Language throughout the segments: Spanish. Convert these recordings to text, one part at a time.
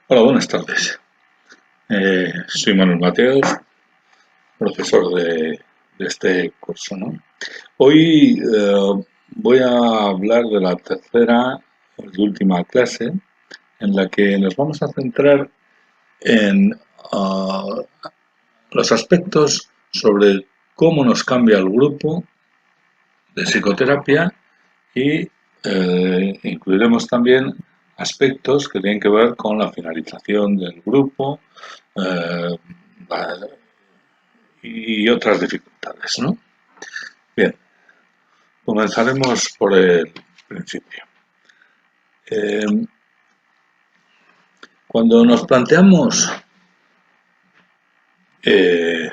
Hola, buenas tardes. Soy Manuel Mateos, profesor de este curso, ¿no? Hoy voy a hablar de la tercera y última clase en la que nos vamos a centrar en los aspectos sobre cómo nos cambia el grupo de psicoterapia y incluiremos también aspectos que tienen que ver con la finalización del grupo, eh, y otras dificultades, ¿no? Bien, comenzaremos por el principio. Eh, Cuando nos planteamos eh,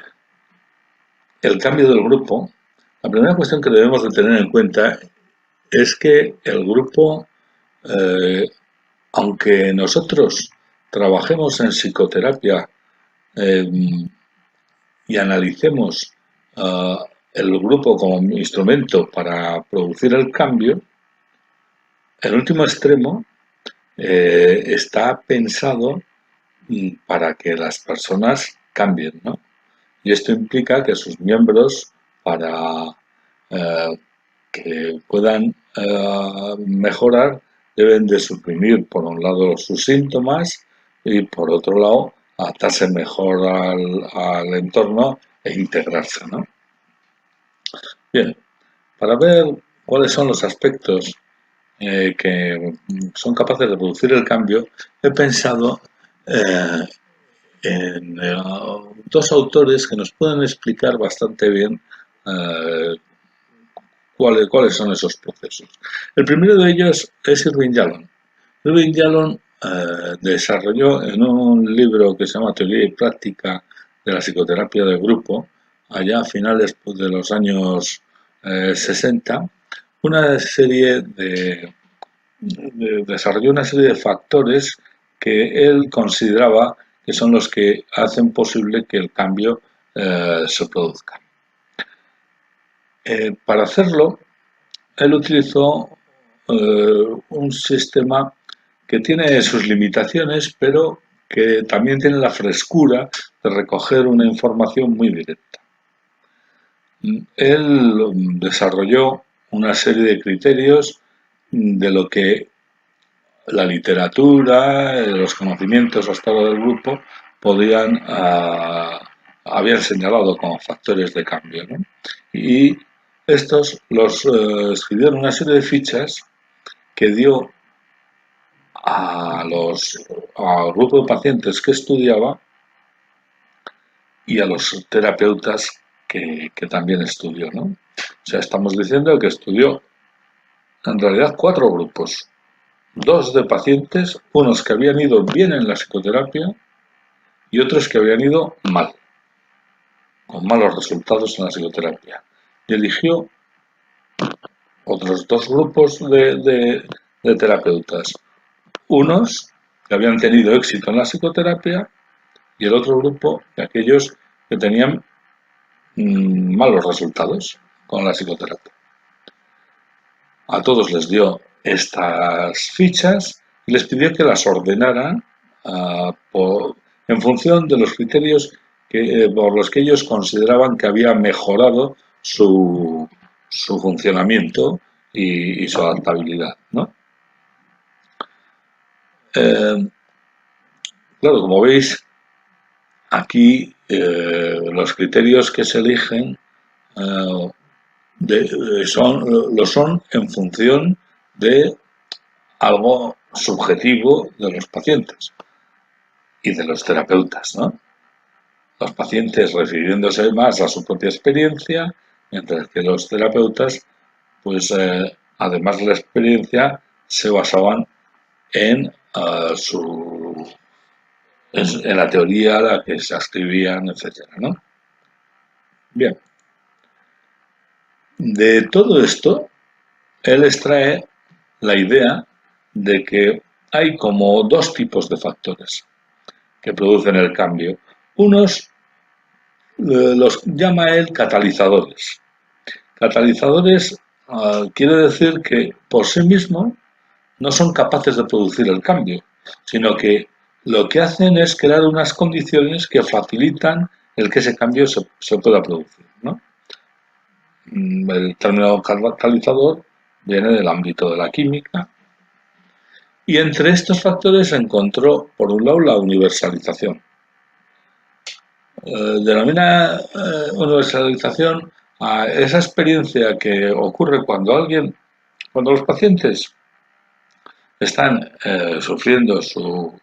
el cambio del grupo, la primera cuestión que debemos de tener en cuenta es que el grupo, eh, aunque nosotros trabajemos en psicoterapia eh, y analicemos el grupo como instrumento para producir el cambio, el último extremo está pensado para que las personas cambien, ¿no? Y esto implica que sus miembros, para eh, que puedan mejorar, deben de suprimir, por un lado, sus síntomas y, por otro lado, adaptarse mejor al entorno e integrarse, ¿no? Bien, para ver cuáles son los aspectos que son capaces de producir el cambio, he pensado eh, en dos autores que nos pueden explicar bastante bien eh, cuáles son esos procesos. El primero de ellos es Irving Yalom. Irving Yalom desarrolló en un libro que se llama Teoría y Práctica de la Psicoterapia de Grupo, allá a finales de los años 60, una serie desarrolló una serie de factores que él consideraba que son los que hacen posible que el cambio se produzca. Para hacerlo, él utilizó un sistema que tiene sus limitaciones, pero que también tiene la frescura de recoger una información muy directa. Él desarrolló una serie de criterios de lo que la literatura, los conocimientos hasta ahora del grupo habían señalado como factores de cambio, ¿no? Y estos los escribió en una serie de fichas que dio al grupo de pacientes que estudiaba y a los terapeutas que también estudió, ¿no? O sea, estamos diciendo que estudió en realidad 4 grupos: 2 de pacientes, unos que habían ido bien en la psicoterapia y otros que habían ido mal, con malos resultados en la psicoterapia. Y eligió otros 2 grupos de terapeutas, unos que habían tenido éxito en la psicoterapia y el otro grupo de aquellos que tenían malos resultados con la psicoterapia. A todos les dio estas fichas y les pidió que las ordenaran en función de los criterios por los que ellos consideraban que había mejorado su funcionamiento y su adaptabilidad, ¿no? Claro, como veis, aquí los criterios que se eligen eh, lo son en función de algo subjetivo de los pacientes y de los terapeutas, ¿no? Los pacientes refiriéndose más a su propia experiencia, mientras que los terapeutas, pues además de la experiencia, se basaban en, en la teoría a la que se escribían, etcétera, ¿no? Bien, de todo esto, él extrae la idea de que hay como 2 tipos de factores que producen el cambio. Unos los llama él catalizadores. Catalizadores quiere decir que por sí mismos no son capaces de producir el cambio, sino que lo que hacen es crear unas condiciones que facilitan el que ese cambio se pueda producir, ¿no? El término catalizador viene del ámbito de la química y entre estos factores se encontró, por un lado, la universalización. Denomina universalización a esa experiencia que ocurre cuando los pacientes están sufriendo sus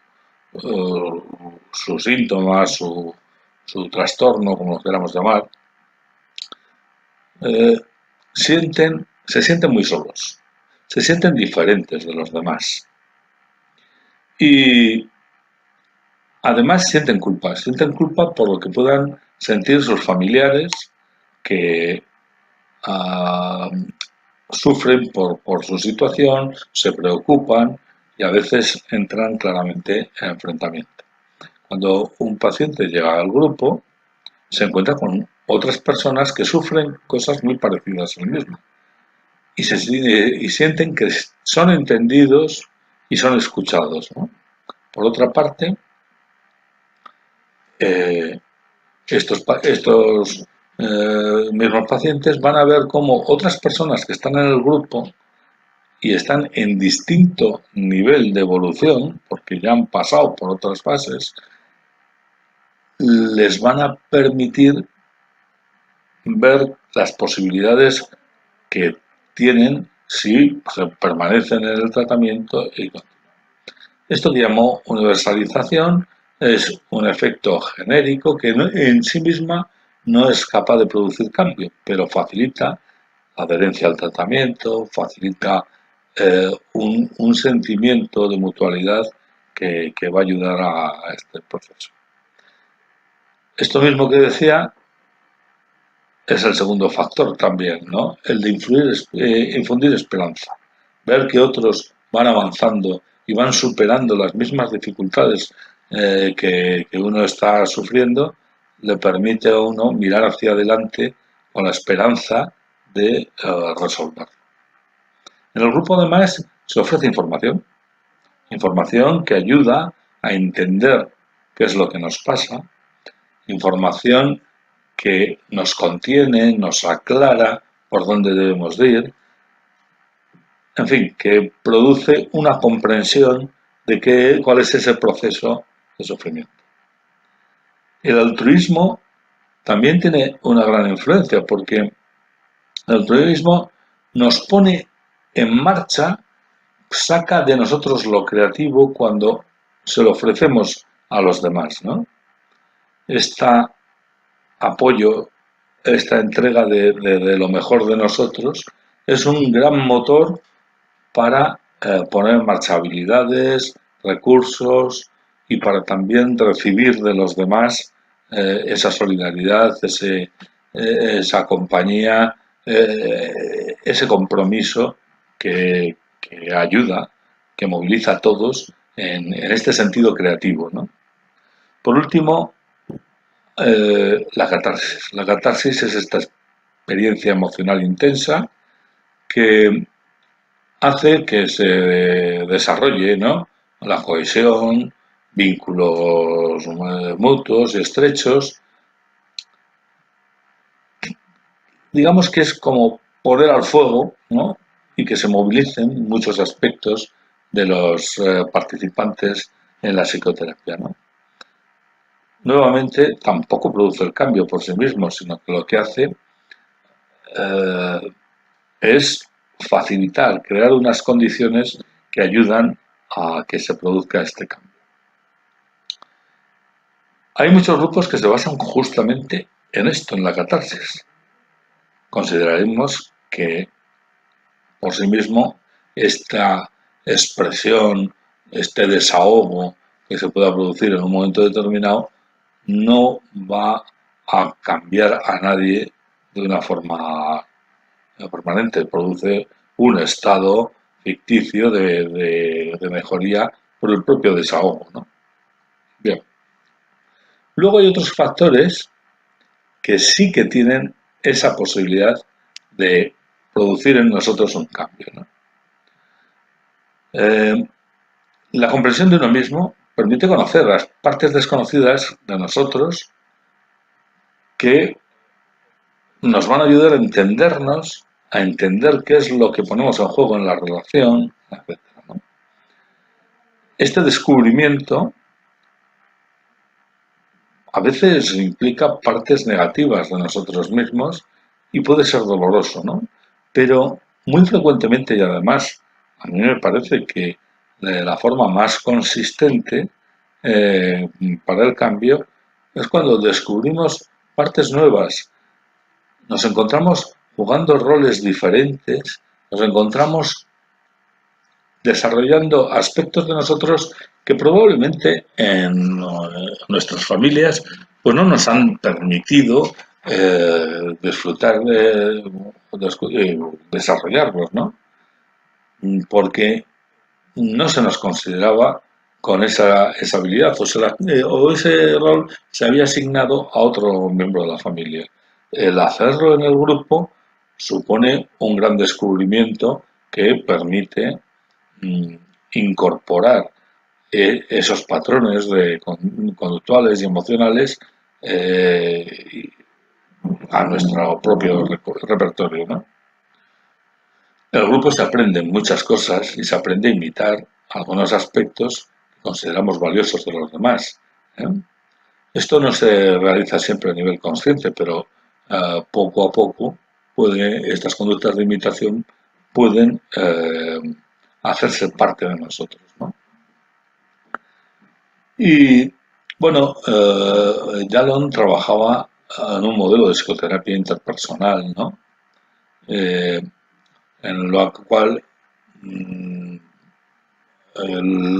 síntomas, su trastorno, como lo queramos llamar, se sienten muy solos, se sienten diferentes de los demás. Y además sienten culpa por lo que puedan sentir sus familiares que sufren por su situación, se preocupan y a veces entran claramente en enfrentamiento. Cuando un paciente llega al grupo, se encuentra con otras personas que sufren cosas muy parecidas a él mismo y sienten que son entendidos y son escuchados, ¿no? Por otra parte, estos mismos pacientes van a ver cómo otras personas que están en el grupo y están en distinto nivel de evolución, porque ya han pasado por otras fases, les van a permitir ver las posibilidades que tienen si permanecen en el tratamiento. Esto que llamó universalización es un efecto genérico que en sí misma no es capaz de producir cambio, pero facilita la adherencia al tratamiento, facilita un sentimiento de mutualidad que va a ayudar a este proceso. Esto mismo que decía es el segundo factor también, ¿no? El de infundir esperanza. Ver que otros van avanzando y van superando las mismas dificultades que uno está sufriendo, le permite a uno mirar hacia adelante con la esperanza de resolverlo. En el grupo, además, se ofrece información que ayuda a entender qué es lo que nos pasa, información que nos contiene, nos aclara por dónde debemos de ir, en fin, que produce una comprensión de cuál es ese proceso de sufrimiento. El altruismo también tiene una gran influencia porque el altruismo nos pone en marcha, saca de nosotros lo creativo cuando se lo ofrecemos a los demás, ¿no? Este apoyo, esta entrega de lo mejor de nosotros es un gran motor para poner en marcha habilidades, recursos y para también recibir de los demás esa solidaridad, esa compañía, ese compromiso que ayuda, que moviliza a todos en este sentido creativo, ¿no? Por último, la catarsis. La catarsis es esta experiencia emocional intensa que hace que se desarrolle, ¿no?, la cohesión, vínculos mutuos y estrechos. Digamos que es como poner al fuego, ¿no?, y que se movilicen muchos aspectos de los participantes en la psicoterapia, ¿no? Nuevamente, tampoco produce el cambio por sí mismo, sino que lo que hace es facilitar, crear unas condiciones que ayudan a que se produzca este cambio. Hay muchos grupos que se basan justamente en esto, en la catarsis. Consideraremos que por sí mismo esta expresión, este desahogo que se pueda producir en un momento determinado no va a cambiar a nadie de una forma permanente, produce un estado ficticio de mejoría por el propio desahogo, ¿no? Bien. Luego hay otros factores que sí que tienen esa posibilidad de producir en nosotros un cambio, ¿no? La comprensión de uno mismo permite conocer las partes desconocidas de nosotros que nos van a ayudar a entendernos, a entender qué es lo que ponemos en juego en la relación, etcétera, ¿no? Este descubrimiento a veces implica partes negativas de nosotros mismos y puede ser doloroso, ¿no? Pero muy frecuentemente, y además a mí me parece que la forma más consistente eh, para el cambio es cuando descubrimos partes nuevas, nos encontramos jugando roles diferentes, nos encontramos desarrollando aspectos de nosotros que probablemente en nuestras familias pues no nos han permitido disfrutar desarrollarlos, ¿no? Porque no se nos consideraba con esa habilidad o ese rol se había asignado a otro miembro de la familia. El hacerlo en el grupo supone un gran descubrimiento que permite mm, incorporar esos patrones conductuales y emocionales eh, a nuestro propio repertorio, ¿no? En el grupo se aprenden muchas cosas y se aprende a imitar algunos aspectos que consideramos valiosos de los demás, ¿eh? Esto no se realiza siempre a nivel consciente, pero poco a poco estas conductas de imitación pueden hacerse parte de nosotros, ¿no? Y bueno, Yalom trabajaba en un modelo de psicoterapia interpersonal, ¿no? Eh, en lo cual mm,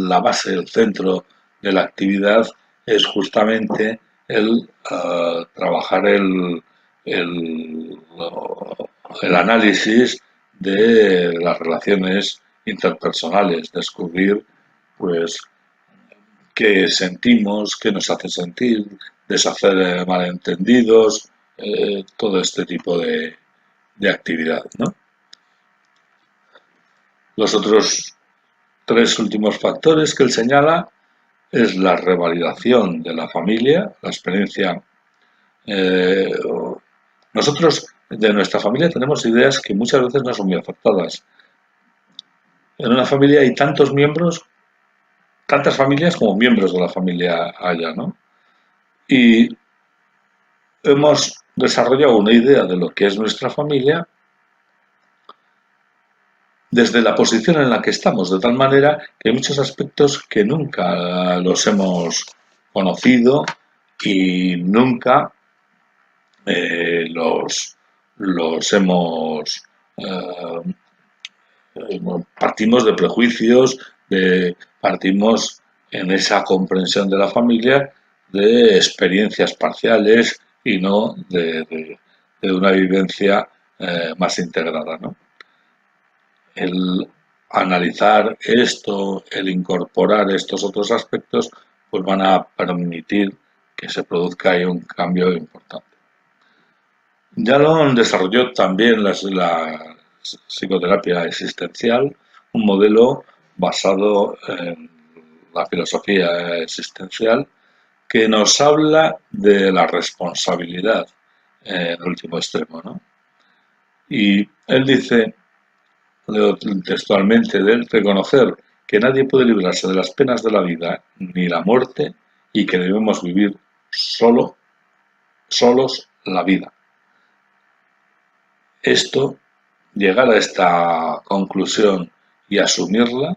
la base, el centro de la actividad es justamente el trabajar el, el análisis de las relaciones interpersonales, descubrir pues qué sentimos, qué nos hace sentir, deshacer malentendidos, todo este tipo de actividad, ¿no? Los otros tres últimos factores que él señala es la revalidación de la familia, la experiencia. eh, Nosotros de nuestra familia tenemos ideas que muchas veces no son muy acertadas. En una familia hay tantos miembros, tantas familias como miembros de la familia haya, ¿no? Y hemos desarrollado una idea de lo que es nuestra familia desde la posición en la que estamos, de tal manera que hay muchos aspectos que nunca los hemos conocido y nunca los hemos partimos de prejuicios, partimos en esa comprensión de la familia de experiencias parciales y no de una vivencia más integrada, ¿no? El analizar esto, el incorporar estos otros aspectos, pues van a permitir que se produzca ahí un cambio importante. Yalom desarrolló también la psicoterapia existencial, un modelo basado en la filosofía existencial que nos habla de la responsabilidad en último extremo, ¿no? Y él dice, leo textualmente de él, reconocer que nadie puede librarse de las penas de la vida ni la muerte y que debemos vivir solos la vida. Llegar a esta conclusión y asumirla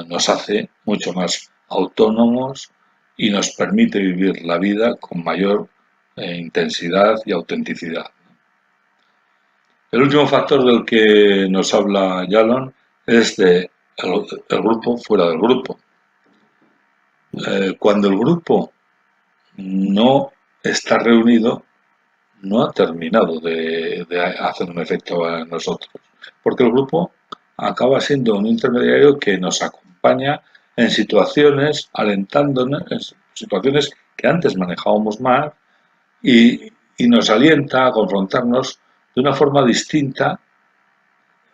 nos hace mucho más autónomos y nos permite vivir la vida con mayor intensidad y autenticidad. El último factor del que nos habla Yalom es el grupo fuera del grupo. Cuando el grupo no está reunido, no ha terminado de hacer un efecto en nosotros, porque el grupo acaba siendo un intermediario que nos acompaña en situaciones, alentándonos, en situaciones que antes manejábamos más y nos alienta a confrontarnos de una forma distinta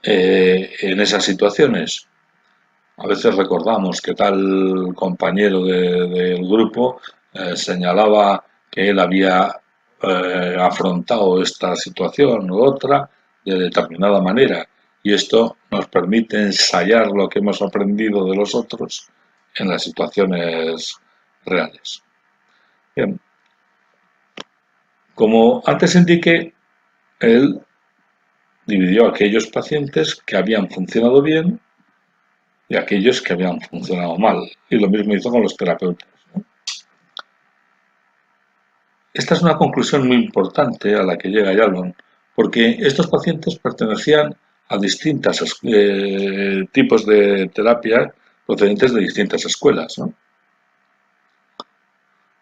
en esas situaciones. A veces recordamos que tal compañero del grupo señalaba que él había afrontado esta situación u otra de determinada manera, y esto nos permite ensayar lo que hemos aprendido de los otros en las situaciones reales. Bien. Como antes indiqué, él dividió a aquellos pacientes que habían funcionado bien y aquellos que habían funcionado mal. Y lo mismo hizo con los terapeutas, ¿no? Esta es una conclusión muy importante a la que llega Yalom, porque estos pacientes pertenecían a distintos tipos de terapia procedentes de distintas escuelas, ¿no?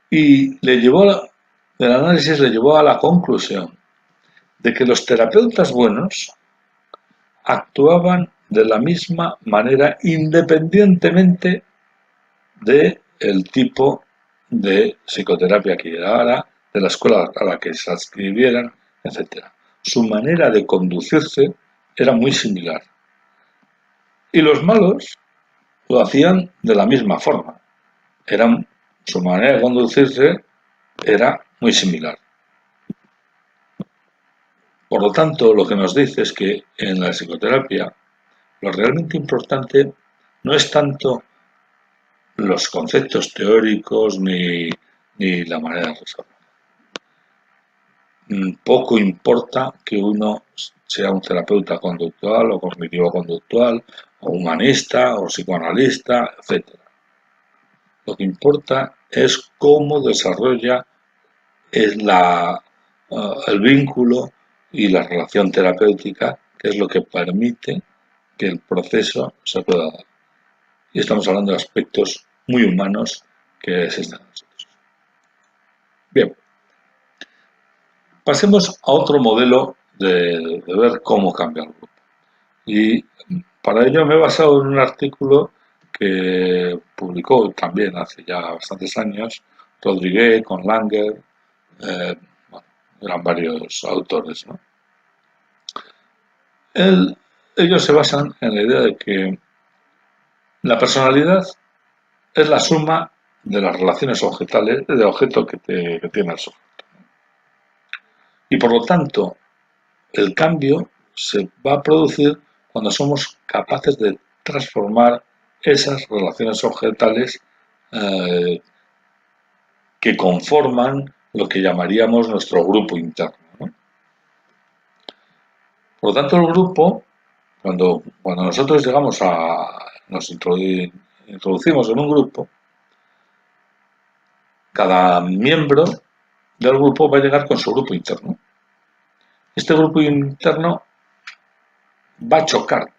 Y el análisis le llevó a la conclusión de que los terapeutas buenos actuaban de la misma manera independientemente del tipo de psicoterapia que llevara, de la escuela a la que se adscribieran, etc. Su manera de conducirse era muy similar. Y los malos lo hacían de la misma forma. Su manera de conducirse era muy similar. Por lo tanto, lo que nos dice es que en la psicoterapia lo realmente importante no es tanto los conceptos teóricos ni la manera de resolver. Poco importa que uno sea un terapeuta conductual o cognitivo-conductual o humanista o psicoanalista, etc. Lo que importa es cómo desarrolla el vínculo y la relación terapéutica, que es lo que permite que el proceso se pueda dar. Y estamos hablando de aspectos muy humanos que existen en nosotros. Bien, pasemos a otro modelo de ver cómo cambia el grupo. Y para ello me he basado en un artículo que publicó también hace ya bastantes años Rodríguez con Langer, bueno, eran varios autores, ¿no? Ellos se basan en la idea de que la personalidad es la suma de las relaciones objetales, de objeto que tiene el sujeto. Y por lo tanto, el cambio se va a producir cuando somos capaces de transformar esas relaciones objetales que conforman lo que llamaríamos nuestro grupo interno, ¿no? Por lo tanto, el grupo, cuando nosotros nos introducimos en un grupo, cada miembro del grupo va a llegar con su grupo interno. Este grupo interno va a chocar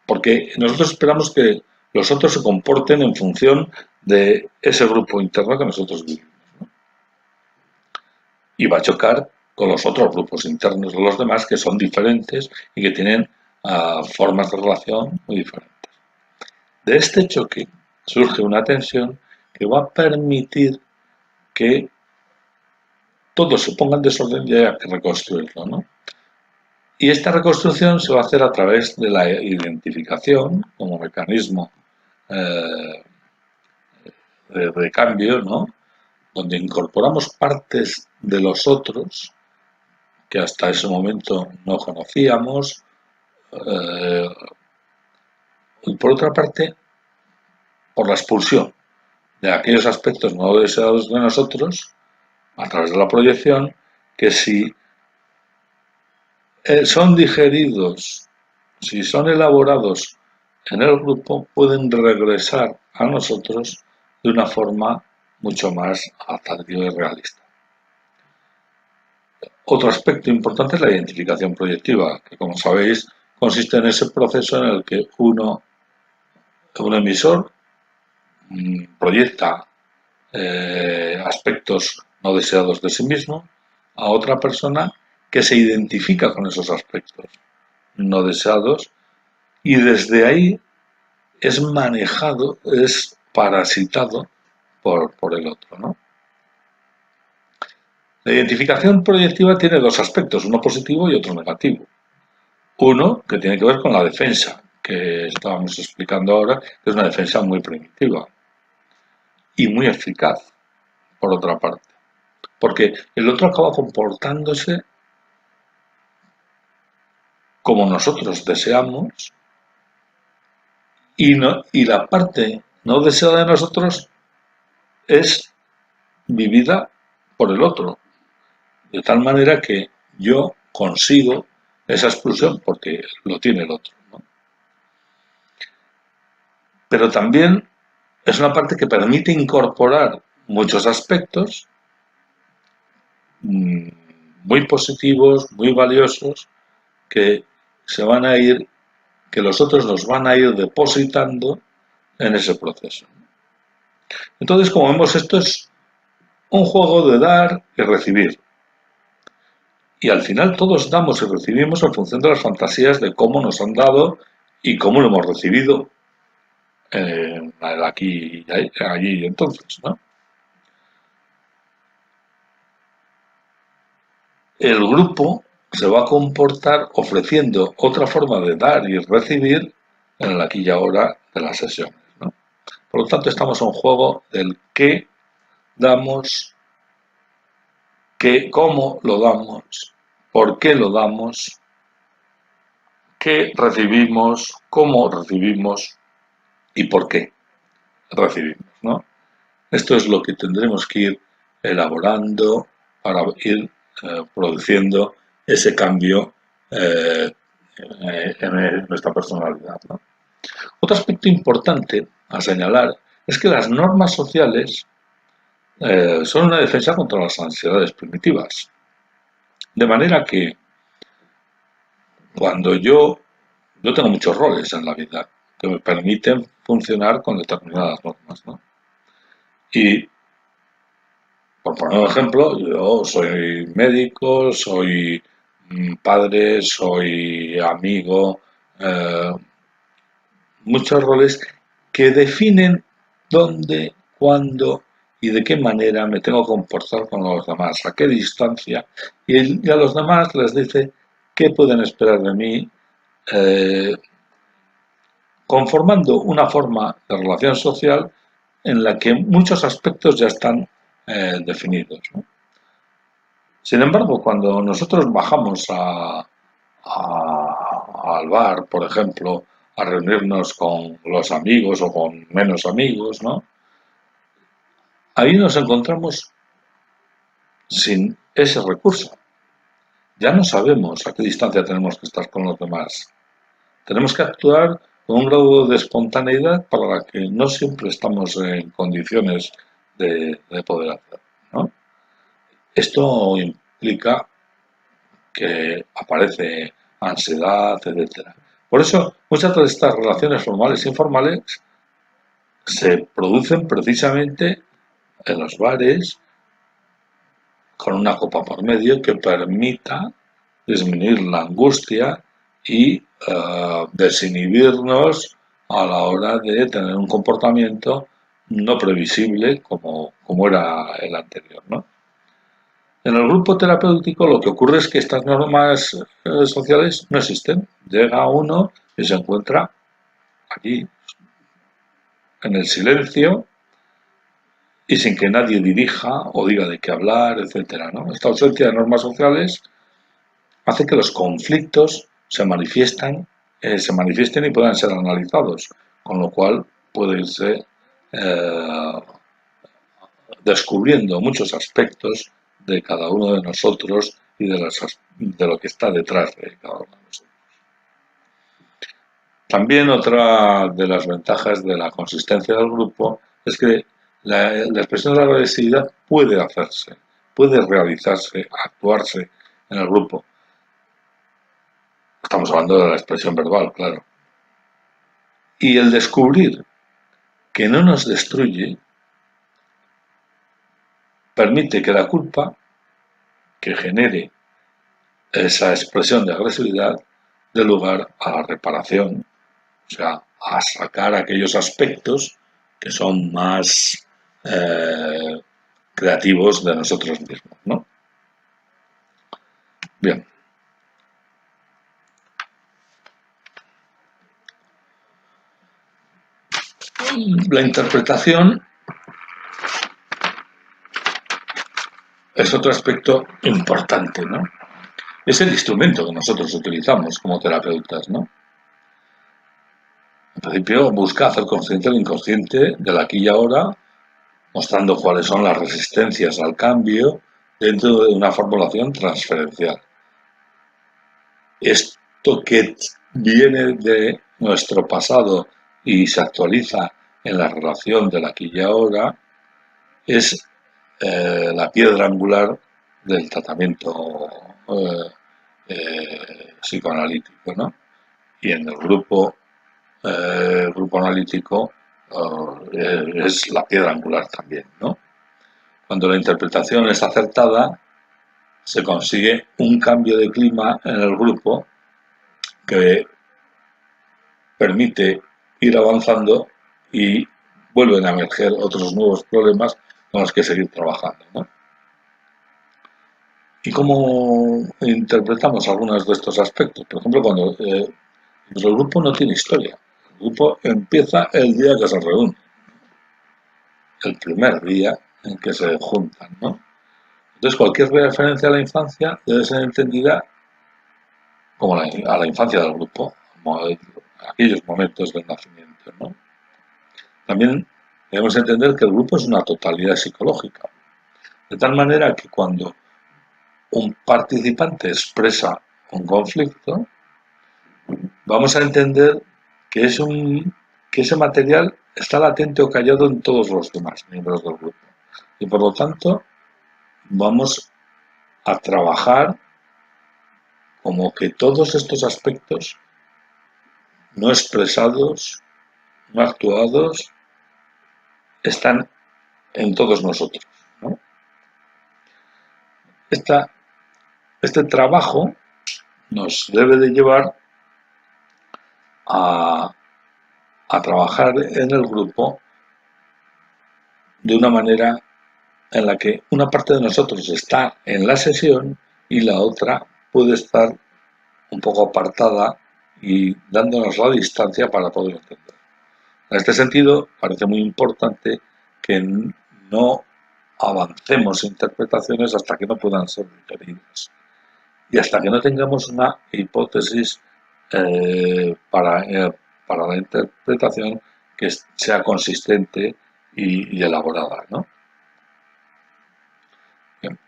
porque nosotros esperamos que los otros se comporten en función de ese grupo interno que nosotros vivimos, ¿no? Y va a chocar con los otros grupos internos de los demás que son diferentes y que tienen formas de relación muy diferentes. De este choque surge una tensión que va a permitir que todo se ponga en desorden y haya que reconstruirlo, ¿no? Y esta reconstrucción se va a hacer a través de la identificación como mecanismo de cambio, ¿no? Donde incorporamos partes de los otros que hasta ese momento no conocíamos, y por otra parte, por la expulsión de aquellos aspectos no deseados de nosotros a través de la proyección, que si son digeridos, si son elaborados en el grupo, pueden regresar a nosotros de una forma mucho más atractiva y realista. Otro aspecto importante es la identificación proyectiva, que como sabéis consiste en ese proceso en el que un emisor proyecta aspectos no deseados de sí mismo a otra persona que se identifica con esos aspectos no deseados y desde ahí es manejado, es parasitado por el otro, ¿no? La identificación proyectiva tiene dos aspectos, uno positivo y otro negativo. Uno que tiene que ver con la defensa, que estábamos explicando ahora, que es una defensa muy primitiva y muy eficaz, por otra parte, porque el otro acaba comportándose como nosotros deseamos y la parte no deseada de nosotros es vivida por el otro, de tal manera que yo consigo esa expulsión porque lo tiene el otro, ¿no? Pero también es una parte que permite incorporar muchos aspectos muy positivos, muy valiosos, que se van a ir, que los otros nos van a ir depositando en ese proceso. Entonces, como vemos, esto es un juego de dar y recibir. Y al final todos damos y recibimos en función de las fantasías de cómo nos han dado y cómo lo hemos recibido aquí, allí y entonces, ¿no? El grupo se va a comportar ofreciendo otra forma de dar y recibir en el aquí y ahora de las sesiones, ¿no? Por lo tanto, estamos en un juego del qué damos, cómo lo damos, por qué lo damos, qué recibimos, cómo recibimos y por qué recibimos, ¿no? Esto es lo que tendremos que ir elaborando para ir produciendo ese cambio en nuestra personalidad, ¿no? Otro aspecto importante a señalar es que las normas sociales son una defensa contra las ansiedades primitivas. De manera que cuando yo tengo muchos roles en la vida que me permiten funcionar con determinadas normas, ¿no? Y por poner un ejemplo, yo soy médico, soy padre, soy amigo, muchos roles que definen dónde, cuándo y de qué manera me tengo que comportar con los demás, a qué distancia, y a los demás les dice qué pueden esperar de mí, eh, conformando una forma de relación social en la que muchos aspectos ya están definidos, ¿no? Sin embargo, cuando nosotros bajamos al bar, por ejemplo, a reunirnos con los amigos o con menos amigos, ¿no? Ahí nos encontramos sin ese recurso. Ya no sabemos a qué distancia tenemos que estar con los demás. Tenemos que actuar con un grado de espontaneidad para la que no siempre estamos en condiciones de poder hacer, ¿no? Esto implica que aparece ansiedad, etcétera. Por eso, muchas de estas relaciones formales e informales se producen precisamente en los bares con una copa por medio que permita disminuir la angustia y desinhibirnos a la hora de tener un comportamiento no previsible como era el anterior, ¿no? En el grupo terapéutico lo que ocurre es que estas normas sociales no existen. Llega uno y se encuentra aquí, en el silencio y sin que nadie dirija o diga de qué hablar, etcétera, ¿no? Esta ausencia de normas sociales hace que los conflictos se manifiesten y puedan ser analizados, con lo cual puede irse descubriendo muchos aspectos de cada uno de nosotros y de lo que está detrás de cada uno de nosotros. También otra de las ventajas de la consistencia del grupo es que la expresión de la agresividad puede hacerse, puede realizarse, actuarse en el grupo. Estamos hablando de la expresión verbal, claro. Y el descubrir que no nos destruye permite que la culpa que genere esa expresión de agresividad dé lugar a la reparación, o sea, a sacar aquellos aspectos que son más creativos de nosotros mismos, ¿no? Bien. La interpretación es otro aspecto importante, ¿no? Es el instrumento que nosotros utilizamos como terapeutas, ¿no? En principio busca hacer consciente el inconsciente del aquí y ahora, mostrando cuáles son las resistencias al cambio dentro de una formulación transferencial. Esto que viene de nuestro pasado y se actualiza en la relación del aquí y ahora es la piedra angular del tratamiento psicoanalítico, ¿no? Y en el grupo analítico es la piedra angular también, ¿no? Cuando la interpretación es acertada, se consigue un cambio de clima en el grupo que permite ir avanzando y vuelven a emerger otros nuevos problemas con los que seguir trabajando, ¿no? ¿Y cómo interpretamos algunos de estos aspectos? Por ejemplo, cuando el grupo no tiene historia. El grupo empieza el día que se reúne, el primer día en que se juntan, ¿no? Entonces, cualquier referencia a la infancia debe ser entendida como a la infancia del grupo, como aquellos momentos del nacimiento, ¿no? También debemos entender que el grupo es una totalidad psicológica, de tal manera que cuando un participante expresa un conflicto, vamos a entender que ese material está latente o callado en todos los demás miembros del grupo. Y por lo tanto, vamos a trabajar como que todos estos aspectos no expresados, no actuados, están en todos nosotros, ¿no? Este trabajo nos debe de llevar a trabajar en el grupo de una manera en la que una parte de nosotros está en la sesión y la otra puede estar un poco apartada y dándonos la distancia para poder entender. En este sentido, parece muy importante que no avancemos interpretaciones hasta que no puedan ser digeridas y hasta que no tengamos una hipótesis para la interpretación que sea consistente y elaborada, ¿no? Bien.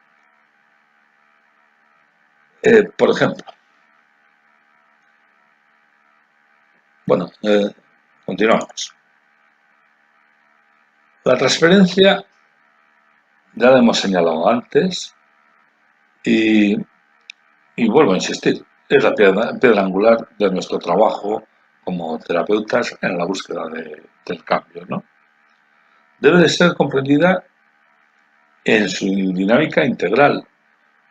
Por ejemplo, bueno, continuamos. La transferencia ya la hemos señalado antes y vuelvo a insistir, es la piedra angular de nuestro trabajo como terapeutas en la búsqueda del cambio, ¿no? Debe de ser comprendida en su dinámica integral,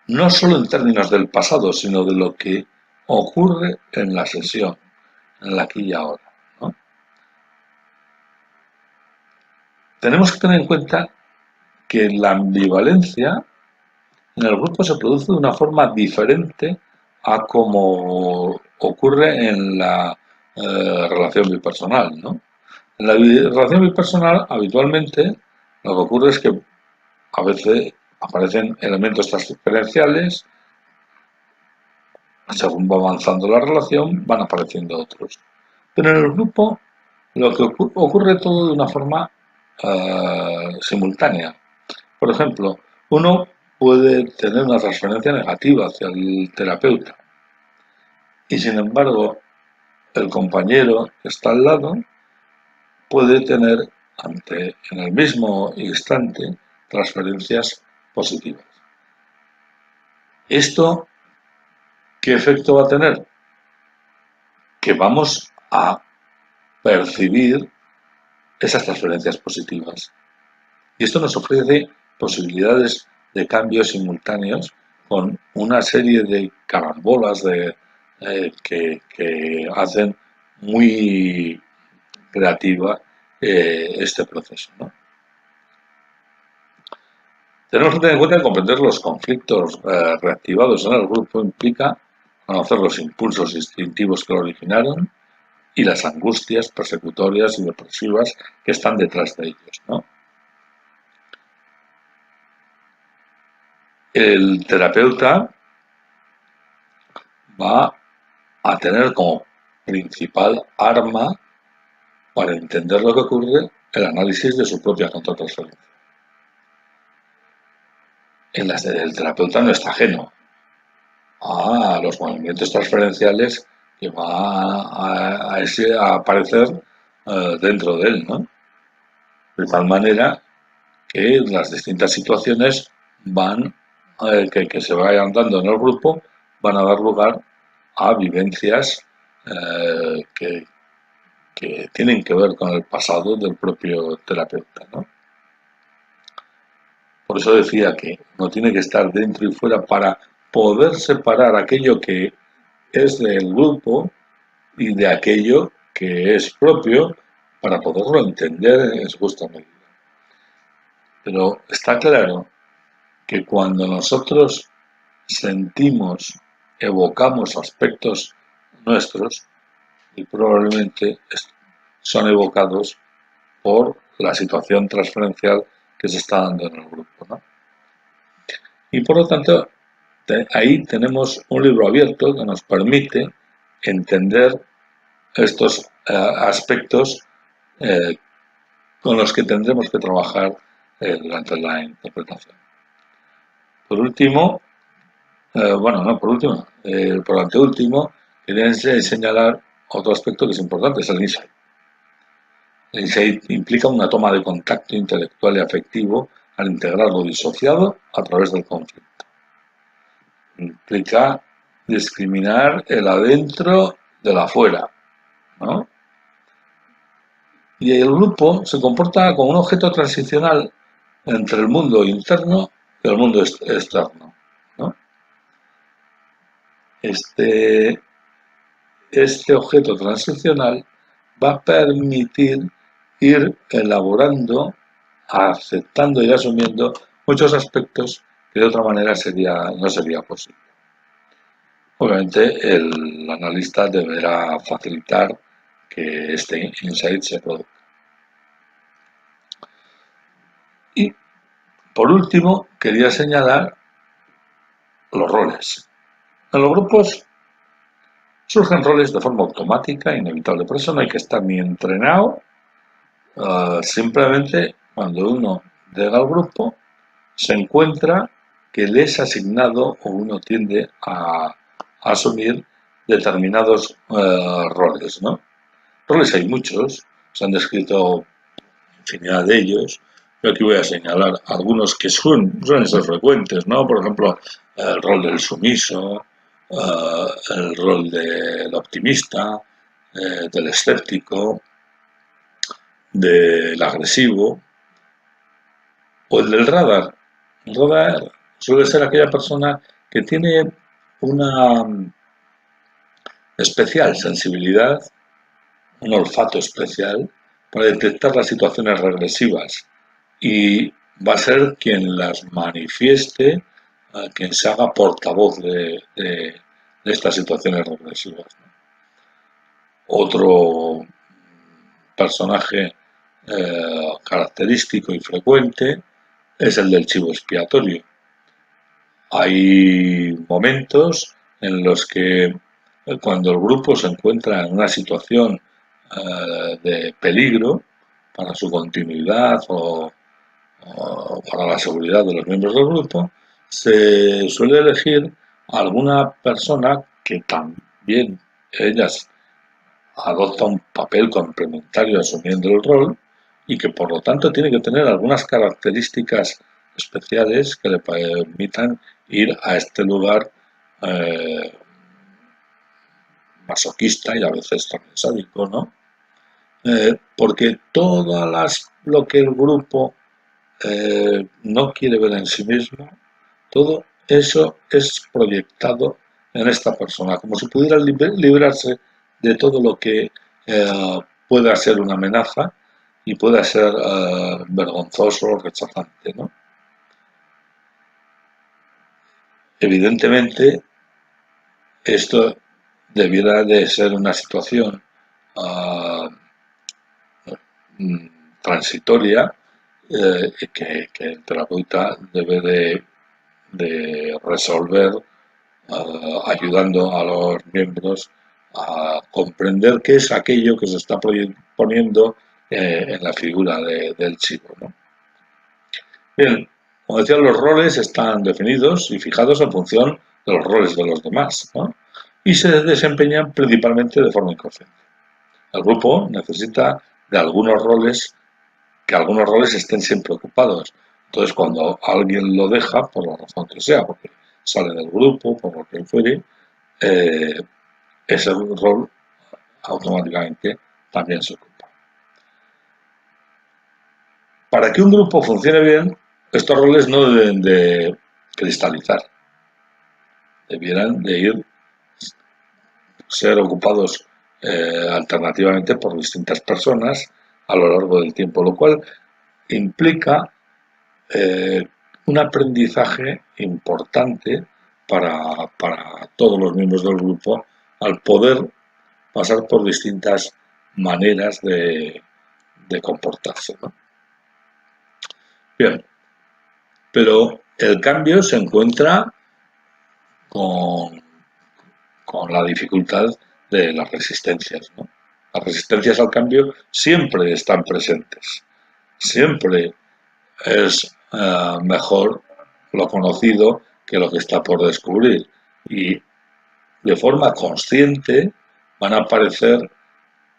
no solo en términos del pasado, sino de lo que ocurre en la sesión, en el aquí y ahora, ¿no? Tenemos que tener en cuenta que la ambivalencia en el grupo se produce de una forma diferente a como ocurre en la relación bipersonal, ¿no? En la relación bipersonal, habitualmente, lo que ocurre es que a veces aparecen elementos transferenciales, según va avanzando la relación, van apareciendo otros. Pero en el grupo, lo que ocurre todo de una forma simultánea. Por ejemplo, uno puede tener una transferencia negativa hacia el terapeuta y, sin embargo, el compañero que está al lado puede tener en el mismo instante transferencias positivas. ¿Esto qué efecto va a tener? Que vamos a percibir esas transferencias positivas. Y esto nos ofrece posibilidades de cambios simultáneos con una serie de carambolas que hacen muy creativa este proceso, ¿no? Tenemos que tener en cuenta que comprender los conflictos reactivados en el grupo implica conocer los impulsos instintivos que lo originaron, y las angustias persecutorias y depresivas que están detrás de ellos, ¿no? El terapeuta va a tener como principal arma para entender lo que ocurre el análisis de su propia contratransferencia. El terapeuta no está ajeno a los movimientos transferenciales que va a aparecer dentro de él, ¿no? De tal manera que las distintas situaciones que se vayan dando en el grupo van a dar lugar a vivencias que tienen que ver con el pasado del propio terapeuta, ¿no? Por eso decía que uno tiene que estar dentro y fuera para poder separar aquello que es del grupo y de aquello que es propio para poderlo entender en su justa medida. Pero está claro que cuando nosotros sentimos, evocamos aspectos nuestros y probablemente son evocados por la situación transferencial que se está dando en el grupo, ¿no? Y por lo tanto, ahí tenemos un libro abierto que nos permite entender estos aspectos con los que tendremos que trabajar durante la interpretación. Por último, por anteúltimo, quería señalar otro aspecto que es importante, es el insight. El insight implica una toma de contacto intelectual y afectivo al integrar lo disociado a través del conflicto. Implica discriminar el adentro del afuera, ¿no? Y el grupo se comporta como un objeto transicional entre el mundo interno y el mundo externo, ¿no? Este objeto transicional va a permitir ir elaborando, aceptando y asumiendo muchos aspectos que de otra manera no sería posible. Obviamente el analista deberá facilitar que este insight se produzca. Y por último, quería señalar los roles. En los grupos surgen roles de forma automática, inevitable. Por eso no hay que estar ni entrenado. Simplemente cuando uno llega al grupo se encuentra que le es asignado o uno tiende a asumir determinados roles, ¿no? Roles hay muchos, se han descrito infinidad de ellos. Yo aquí voy a señalar algunos que suelen ser frecuentes, ¿no? Por ejemplo, el rol del sumiso, el rol del optimista, del escéptico, del agresivo o el del radar. El radar suele ser aquella persona que tiene una especial sensibilidad, un olfato especial para detectar las situaciones regresivas y va a ser quien las manifieste, quien se haga portavoz de estas situaciones regresivas. Otro personaje característico y frecuente es el del chivo expiatorio. Hay momentos en los que cuando el grupo se encuentra en una situación de peligro para su continuidad o para la seguridad de los miembros del grupo, se suele elegir a alguna persona que también ellas adopta un papel complementario asumiendo el rol y que por lo tanto tiene que tener algunas características especiales que le permitan ir a este lugar masoquista y a veces también sádico, ¿no? Porque lo que el grupo no quiere ver en sí mismo, todo eso es proyectado en esta persona, como si pudiera librarse de todo lo que pueda ser una amenaza y pueda ser vergonzoso o rechazante, ¿no? Evidentemente, esto debiera de ser una situación ah, transitoria, que el terapeuta debe de resolver, ayudando a los miembros a comprender qué es aquello que se está poniendo en la figura del chico, ¿no? Bien, como decía, los roles están definidos y fijados en función de los roles de los demás, ¿no? Y se desempeñan principalmente de forma inconsciente. El grupo necesita de que algunos roles estén siempre ocupados. Entonces, cuando alguien lo deja, por la razón que sea, porque sale del grupo, por lo que fuere, eh, ese rol automáticamente también se ocupa. Para que un grupo funcione bien, estos roles no deben de cristalizar, debieran de ser ocupados alternativamente por distintas personas a lo largo del tiempo, lo cual implica un aprendizaje importante para todos los miembros del grupo al poder pasar por distintas maneras de comportarse, ¿no? Bien, pero el cambio se encuentra con, con la dificultad de las resistencias, ¿no? Las resistencias al cambio siempre están presentes, siempre es mejor lo conocido que lo que está por descubrir. Y de forma consciente van a aparecer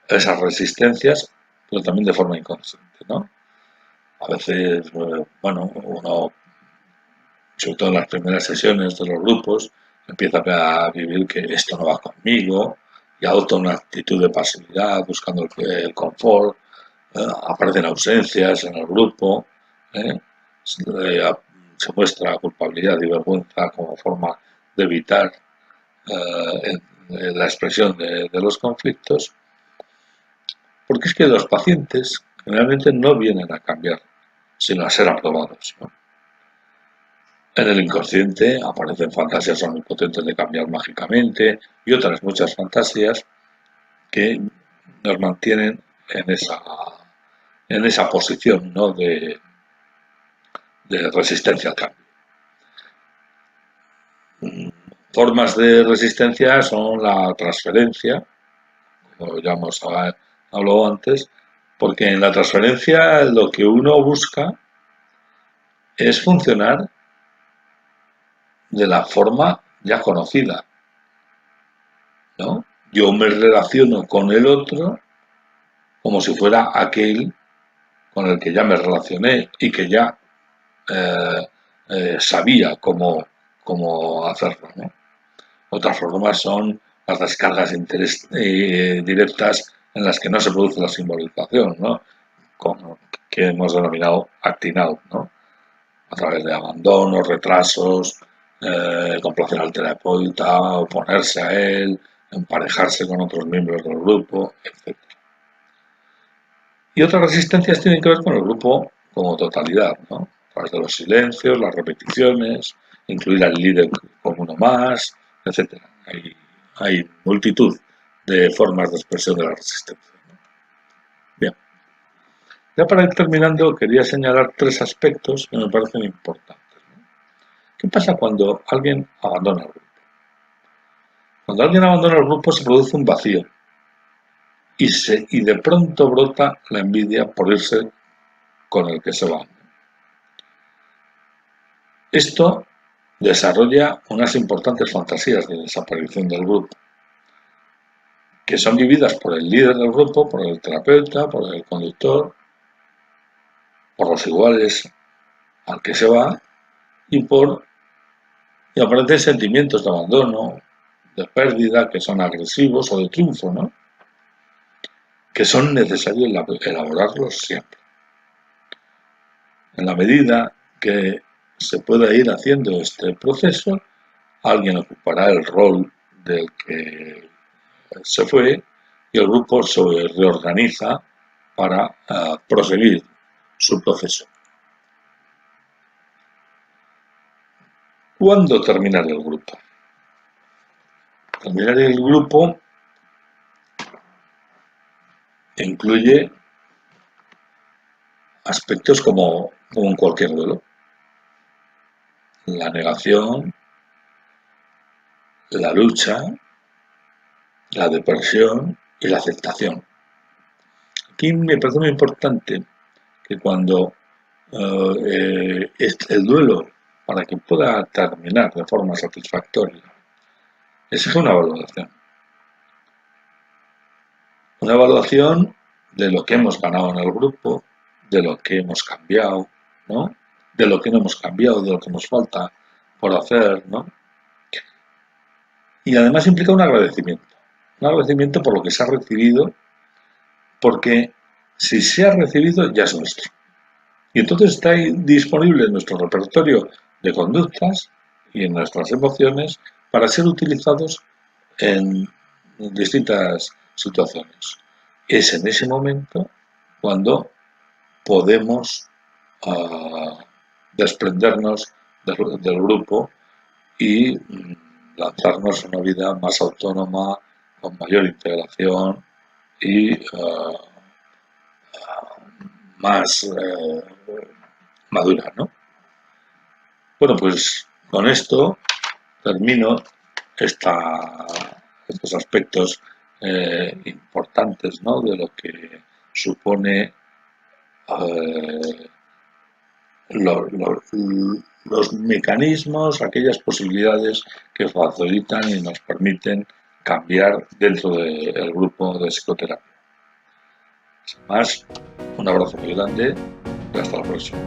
esas resistencias, pero también de forma inconsciente, ¿no? A veces, bueno, uno, sobre todo en las primeras sesiones de los grupos, empieza a vivir que esto no va conmigo y adopta una actitud de pasividad, buscando el confort, aparecen ausencias en el grupo, ¿eh? Se muestra culpabilidad y vergüenza como forma de evitar la expresión de los conflictos, porque es que los pacientes generalmente no vienen a cambiar, sino a ser aprobados, ¿no? En el inconsciente aparecen fantasías omnipotentes de cambiar mágicamente y otras muchas fantasías que nos mantienen en esa posición, ¿no?, de resistencia al cambio. Formas de resistencia son la transferencia, como ya hemos hablado antes, porque en la transferencia lo que uno busca es funcionar de la forma ya conocida, ¿no? Yo me relaciono con el otro como si fuera aquel con el que ya me relacioné y que ya sabía cómo hacerlo, ¿no? Otras formas son las descargas directas en las que no se produce la simbolización, ¿no?, que hemos denominado acting out, ¿no?, a través de abandonos, retrasos, complacer al terapeuta, oponerse a él, emparejarse con otros miembros del grupo, etc. Y otras resistencias tienen que ver con el grupo como totalidad, ¿no?, a través de los silencios, las repeticiones, incluir al líder como uno más, etc. Hay multitud de formas de expresión de la resistencia, ¿no? Bien, ya para ir terminando quería señalar tres aspectos que me parecen importantes, ¿no? ¿Qué pasa cuando alguien abandona el grupo? Cuando alguien abandona el grupo se produce un vacío y de pronto brota la envidia por irse con el que se va. Esto desarrolla unas importantes fantasías de desaparición del grupo, que son vividas por el líder del grupo, por el terapeuta, por el conductor, por los iguales al que se va y aparecen sentimientos de abandono, de pérdida, que son agresivos, o de triunfo, ¿no?, que son necesarios elaborarlos siempre. En la medida que se pueda ir haciendo este proceso, alguien ocupará el rol del que se fue y el grupo se reorganiza para proseguir su proceso. ¿Cuándo terminar el grupo? Terminar el grupo incluye aspectos como en cualquier duelo: la negación, la lucha, la depresión y la aceptación. Aquí me parece muy importante que cuando el duelo, para que pueda terminar de forma satisfactoria, exige una evaluación. Una evaluación de lo que hemos ganado en el grupo, de lo que hemos cambiado, ¿no? De lo que no hemos cambiado, de lo que nos falta por hacer, ¿no? Y además implica un agradecimiento por lo que se ha recibido, porque si se ha recibido ya es nuestro. Y entonces está ahí disponible en nuestro repertorio de conductas y en nuestras emociones para ser utilizados en distintas situaciones. Es en ese momento cuando podemos desprendernos del grupo y lanzarnos a una vida más autónoma, con mayor integración y más madura, ¿no? Bueno, pues con esto termino estos aspectos importantes, ¿no? De lo que supone los mecanismos, aquellas posibilidades que facilitan y nos permiten cambiar dentro del grupo de psicoterapia. Sin más, un abrazo muy grande y hasta la próxima.